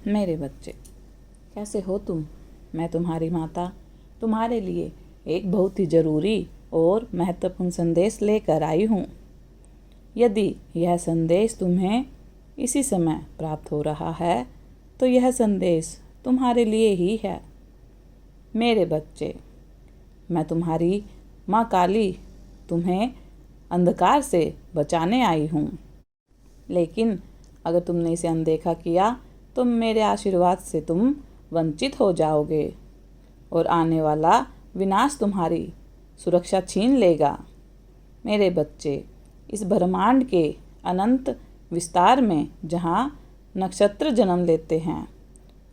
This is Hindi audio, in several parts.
मेरे बच्चे, कैसे हो तुम? मैं तुम्हारी माता तुम्हारे लिए एक बहुत ही ज़रूरी और महत्वपूर्ण संदेश लेकर आई हूँ। यदि यह संदेश तुम्हें इसी समय प्राप्त हो रहा है तो यह संदेश तुम्हारे लिए ही है। मेरे बच्चे, मैं तुम्हारी माँ काली तुम्हें अंधकार से बचाने आई हूँ। लेकिन अगर तुमने इसे अनदेखा किया तो मेरे आशीर्वाद से तुम वंचित हो जाओगे और आने वाला विनाश तुम्हारी सुरक्षा छीन लेगा। मेरे बच्चे, इस ब्रह्मांड के अनंत विस्तार में जहाँ नक्षत्र जन्म लेते हैं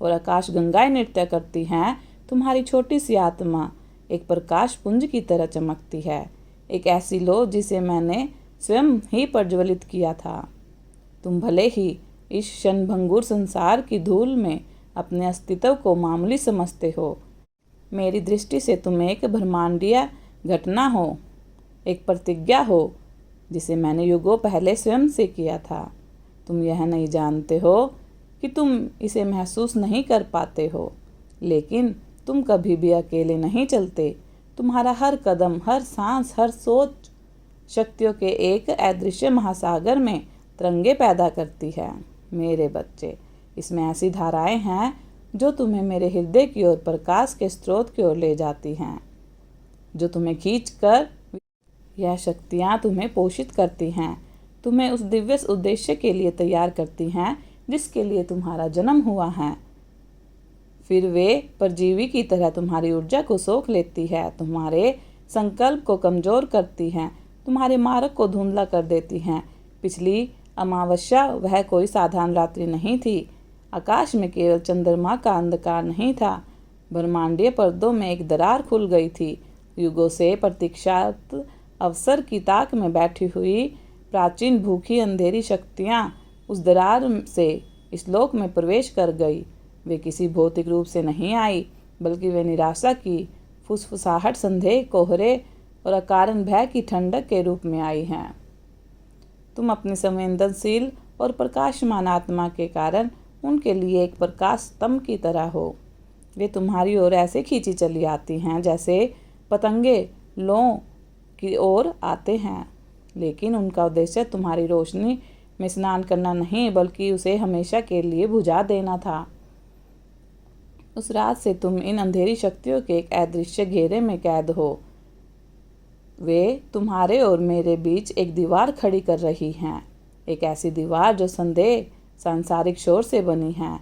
और आकाश गंगाएं नृत्य करती हैं, तुम्हारी छोटी सी आत्मा एक प्रकाश पुंज की तरह चमकती है। एक ऐसी लो जिसे मैंने स्वयं ही प्रज्वलित किया था। तुम भले ही इस क्षणभंगुर संसार की धूल में अपने अस्तित्व को मामूली समझते हो, मेरी दृष्टि से तुम एक ब्रह्मांडीय घटना हो, एक प्रतिज्ञा हो जिसे मैंने युगों पहले स्वयं से किया था। तुम यह नहीं जानते हो कि तुम इसे महसूस नहीं कर पाते हो, लेकिन तुम कभी भी अकेले नहीं चलते। तुम्हारा हर कदम, हर सांस, हर सोच शक्तियों के एक अदृश्य महासागर में तरंगे पैदा करती है। मेरे बच्चे, इसमें ऐसी धाराएं हैं जो तुम्हें मेरे हृदय की ओर, प्रकाश के स्रोत की ओर ले जाती हैं, जो तुम्हें खींचकर यह शक्तियाँ तुम्हें पोषित करती हैं, तुम्हें उस दिव्य उद्देश्य के लिए तैयार करती हैं जिसके लिए तुम्हारा जन्म हुआ है। फिर वे परजीवी की तरह तुम्हारी ऊर्जा को सोख लेती है, तुम्हारे संकल्प को कमजोर करती हैं, तुम्हारे मार्ग को धुंधला कर देती हैं। पिछली अमावस्या वह कोई साधारण रात्रि नहीं थी। आकाश में केवल चंद्रमा का अंधकार नहीं था, ब्रह्मांडीय पर्दों में एक दरार खुल गई थी। युगों से प्रतीक्षात अवसर की ताक में बैठी हुई प्राचीन भूखी अंधेरी शक्तियाँ उस दरार से इस लोक में प्रवेश कर गई। वे किसी भौतिक रूप से नहीं आई, बल्कि वे निराशा की फुसफुसाहट, संदेह, कोहरे और अकारण भय की ठंडक के रूप में आई हैं। तुम अपनी संवेदनशील और प्रकाशमान आत्मा के कारण उनके लिए एक प्रकाश स्तंभ की तरह हो। वे तुम्हारी ओर ऐसे खींची चली आती हैं जैसे पतंगे लौ की ओर आते हैं, लेकिन उनका उद्देश्य तुम्हारी रोशनी में स्नान करना नहीं, बल्कि उसे हमेशा के लिए बुझा देना था। उस रात से तुम इन अंधेरी शक्तियों के एक अदृश्य घेरे में कैद हो। वे तुम्हारे और मेरे बीच एक दीवार खड़ी कर रही हैं, एक ऐसी दीवार जो संदेह, सांसारिक शोर से बनी है।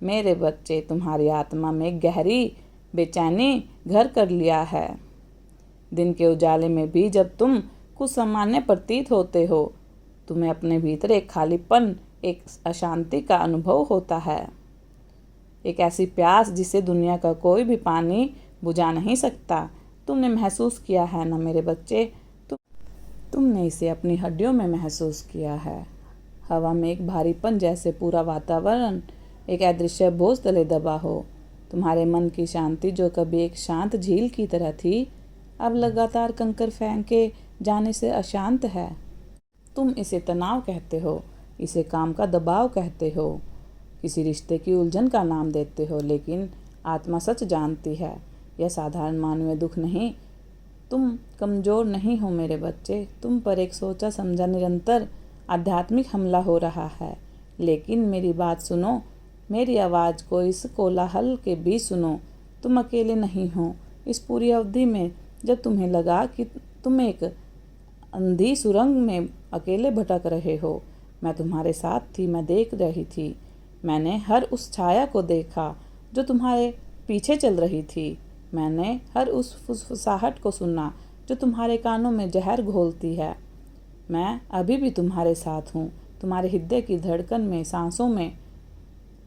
मेरे बच्चे, तुम्हारी आत्मा में गहरी बेचैनी घर कर लिया है। दिन के उजाले में भी जब तुम कुछ सामान्य प्रतीत होते हो, तुम्हें अपने भीतर एक खालीपन, एक अशांति का अनुभव होता है, एक ऐसी प्यास जिसे दुनिया का कोई भी पानी बुझा नहीं सकता। तुमने महसूस किया है ना मेरे बच्चे? तुमने इसे अपनी हड्डियों में महसूस किया है। हवा में एक भारीपन जैसे पूरा वातावरण एक अदृश्य बोझ तले दबा हो। तुम्हारे मन की शांति जो कभी एक शांत झील की तरह थी, अब लगातार कंकर फेंके जाने से अशांत है। तुम इसे तनाव कहते हो, इसे काम का दबाव कहते हो, किसी रिश्ते की उलझन का नाम देते हो, लेकिन आत्मा सच जानती है, यह साधारण मानवीय दुख नहीं। तुम कमज़ोर नहीं हो मेरे बच्चे। तुम पर एक सोचा समझा निरंतर आध्यात्मिक हमला हो रहा है। लेकिन मेरी बात सुनो, मेरी आवाज़ को इस कोलाहल के बीच सुनो। तुम अकेले नहीं हो। इस पूरी अवधि में जब तुम्हें लगा कि तुम एक अंधी सुरंग में अकेले भटक रहे हो, मैं तुम्हारे साथ थी, मैं देख रही थी। मैंने हर उस छाया को देखा जो तुम्हारे पीछे चल रही थी। मैंने हर उस फुसफुसाहट को सुना जो तुम्हारे कानों में जहर घोलती है। मैं अभी भी तुम्हारे साथ हूँ, तुम्हारे हृदय की धड़कन में, सांसों में।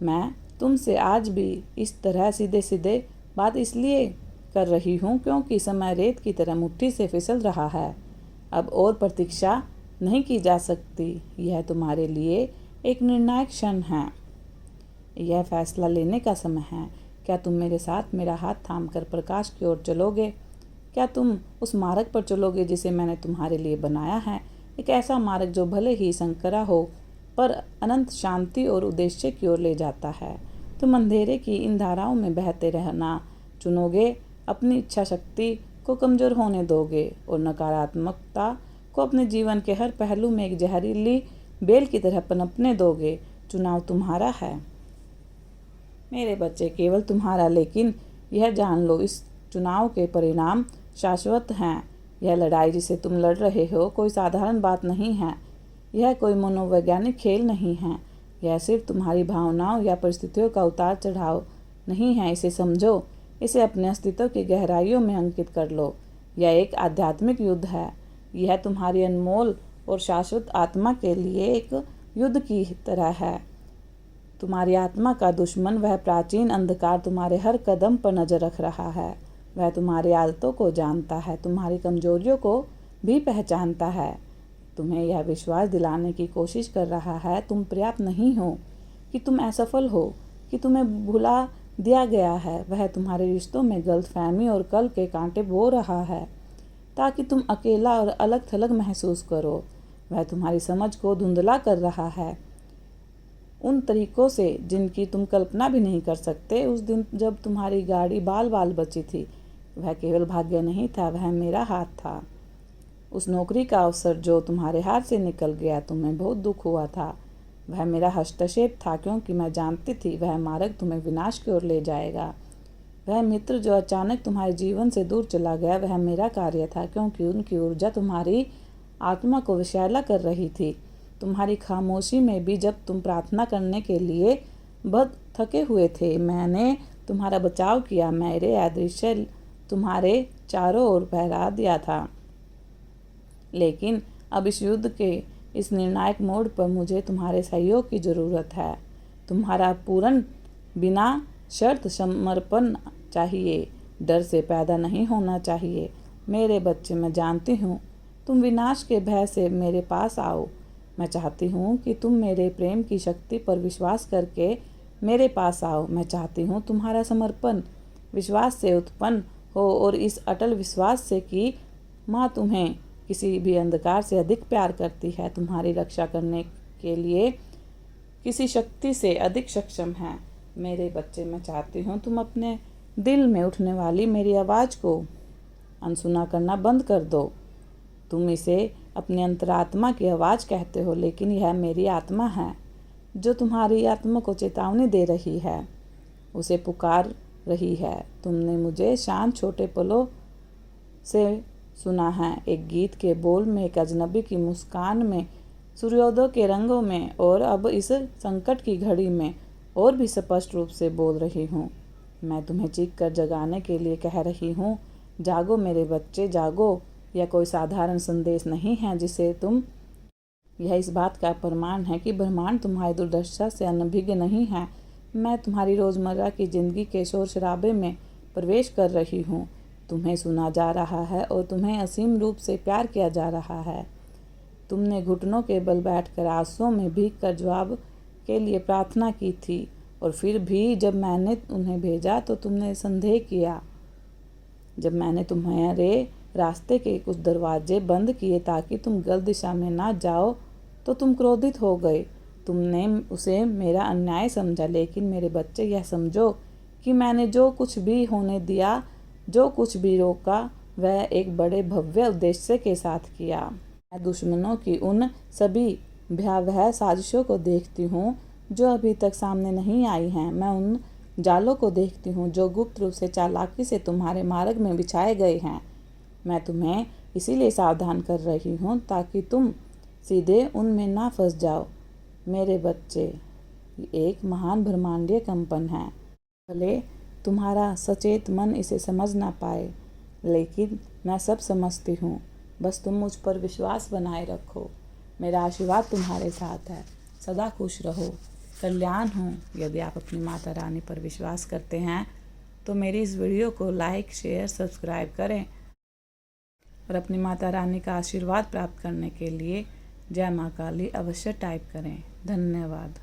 मैं तुमसे आज भी इस तरह सीधे सीधे बात इसलिए कर रही हूँ क्योंकि समय रेत की तरह मुट्ठी से फिसल रहा है। अब और प्रतीक्षा नहीं की जा सकती। यह तुम्हारे लिए एक निर्णायक क्षण है। यह फैसला लेने का समय है। क्या तुम मेरे साथ मेरा हाथ थामकर प्रकाश की ओर चलोगे? क्या तुम उस मार्ग पर चलोगे जिसे मैंने तुम्हारे लिए बनाया है? एक ऐसा मार्ग जो भले ही संकरा हो, पर अनंत शांति और उद्देश्य की ओर ले जाता है। तुम अंधेरे की इन धाराओं में बहते रहना चुनोगे, अपनी इच्छा शक्ति को कमज़ोर होने दोगे और नकारात्मकता को अपने जीवन के हर पहलू में एक जहरीली बेल की तरह पनपने दोगे। चुनाव तुम्हारा है मेरे बच्चे, केवल तुम्हारा। लेकिन यह जान लो, इस चुनाव के परिणाम शाश्वत हैं। यह लड़ाई जिसे तुम लड़ रहे हो कोई साधारण बात नहीं है। यह कोई मनोवैज्ञानिक खेल नहीं है। यह सिर्फ तुम्हारी भावनाओं या परिस्थितियों का उतार चढ़ाव नहीं है। इसे समझो, इसे अपने अस्तित्व की गहराइयों में अंकित कर लो। यह एक आध्यात्मिक युद्ध है। यह तुम्हारी अनमोल और शाश्वत आत्मा के लिए एक युद्ध की तरह है। तुम्हारी आत्मा का दुश्मन, वह प्राचीन अंधकार, तुम्हारे हर कदम पर नजर रख रहा है। वह तुम्हारी आदतों को जानता है, तुम्हारी कमजोरियों को भी पहचानता है। तुम्हें यह विश्वास दिलाने की कोशिश कर रहा है तुम पर्याप्त नहीं हो, कि तुम असफल हो, कि तुम्हें भुला दिया गया है। वह तुम्हारे रिश्तों में गलतफहमी और कल के कांटे बो रहा है ताकि तुम अकेला और अलग थलग महसूस करो। वह तुम्हारी समझ को धुंधला कर रहा है उन तरीकों से जिनकी तुम कल्पना भी नहीं कर सकते। उस दिन जब तुम्हारी गाड़ी बाल बाल बची थी, वह केवल भाग्य नहीं था, वह मेरा हाथ था। उस नौकरी का अवसर जो तुम्हारे हाथ से निकल गया, तुम्हें बहुत दुख हुआ था। वह मेरा हस्तक्षेप था, क्योंकि मैं जानती थी वह मार्ग तुम्हें विनाश की ओर ले जाएगा। वह मित्र जो अचानक तुम्हारे जीवन से दूर चला गया, वह मेरा कार्य था, क्योंकि उनकी ऊर्जा तुम्हारी आत्मा को विषैला कर रही थी। तुम्हारी खामोशी में भी जब तुम प्रार्थना करने के लिए बद थके हुए थे, मैंने तुम्हारा बचाव किया। मेरे अदृश्य तुम्हारे चारों ओर फहरा दिया था। लेकिन अब इस युद्ध के इस निर्णायक मोड़ पर मुझे तुम्हारे सहयोग की ज़रूरत है। तुम्हारा पूर्ण बिना शर्त समर्पण चाहिए, डर से पैदा नहीं होना चाहिए। मेरे बच्चे, मैं जानती हूँ तुम विनाश के भय से मेरे पास आओ। मैं चाहती हूँ कि तुम मेरे प्रेम की शक्ति पर विश्वास करके मेरे पास आओ। मैं चाहती हूँ तुम्हारा समर्पण विश्वास से उत्पन्न हो, और इस अटल विश्वास से कि माँ तुम्हें किसी भी अंधकार से अधिक प्यार करती है, तुम्हारी रक्षा करने के लिए किसी शक्ति से अधिक सक्षम है। मेरे बच्चे, मैं चाहती हूँ तुम अपने दिल में उठने वाली मेरी आवाज़ को अनसुना करना बंद कर दो। तुम इसे अपनी अंतरात्मा की आवाज़ कहते हो, लेकिन यह मेरी आत्मा है जो तुम्हारी आत्मा को चेतावनी दे रही है, उसे पुकार रही है। तुमने मुझे शांत छोटे पलों से सुना है, एक गीत के बोल में, एक अजनबी की मुस्कान में, सूर्योदय के रंगों में, और अब इस संकट की घड़ी में और भी स्पष्ट रूप से बोल रही हूँ। मैं तुम्हें चीख कर जगाने के लिए कह रही हूँ, जागो मेरे बच्चे, जागो। यह कोई साधारण संदेश नहीं है जिसे तुम, यह इस बात का प्रमाण है कि ब्रह्मांड तुम्हारी दुर्दशा से अनभिज्ञ नहीं है। मैं तुम्हारी रोज़मर्रा की ज़िंदगी के शोर शराबे में प्रवेश कर रही हूँ। तुम्हें सुना जा रहा है और तुम्हें असीम रूप से प्यार किया जा रहा है। तुमने घुटनों के बल बैठकर आंसुओं में भीग कर जवाब के लिए प्रार्थना की थी, और फिर भी जब मैंने उन्हें भेजा तो तुमने संदेह किया। जब मैंने तुम्हारे रास्ते के कुछ दरवाजे बंद किए ताकि तुम गलत दिशा में ना जाओ, तो तुम क्रोधित हो गए। तुमने उसे मेरा अन्याय समझा। लेकिन मेरे बच्चे, यह समझो कि मैंने जो कुछ भी होने दिया, जो कुछ भी रोका, वह एक बड़े भव्य उद्देश्य के साथ किया। मैं दुश्मनों की उन सभी भयावह साजिशों को देखती हूँ जो अभी तक सामने नहीं आई हैं। मैं उन जालों को देखती हूँ जो गुप्त रूप से चालाकी से तुम्हारे मार्ग में बिछाए गए हैं। मैं तुम्हें इसीलिए सावधान कर रही हूँ ताकि तुम सीधे उनमें ना फंस जाओ। मेरे बच्चे, एक महान ब्रह्मांडीय कंपन है। भले तुम्हारा सचेत मन इसे समझ ना पाए, लेकिन मैं सब समझती हूँ। बस तुम मुझ पर विश्वास बनाए रखो। मेरा आशीर्वाद तुम्हारे साथ है। सदा खुश रहो, कल्याण हो। यदि आप अपनी माता रानी पर विश्वास करते हैं तो मेरी इस वीडियो को लाइक, शेयर, सब्सक्राइब करें, और अपनी माता रानी का आशीर्वाद प्राप्त करने के लिए जय माँ काली अवश्य टाइप करें। धन्यवाद।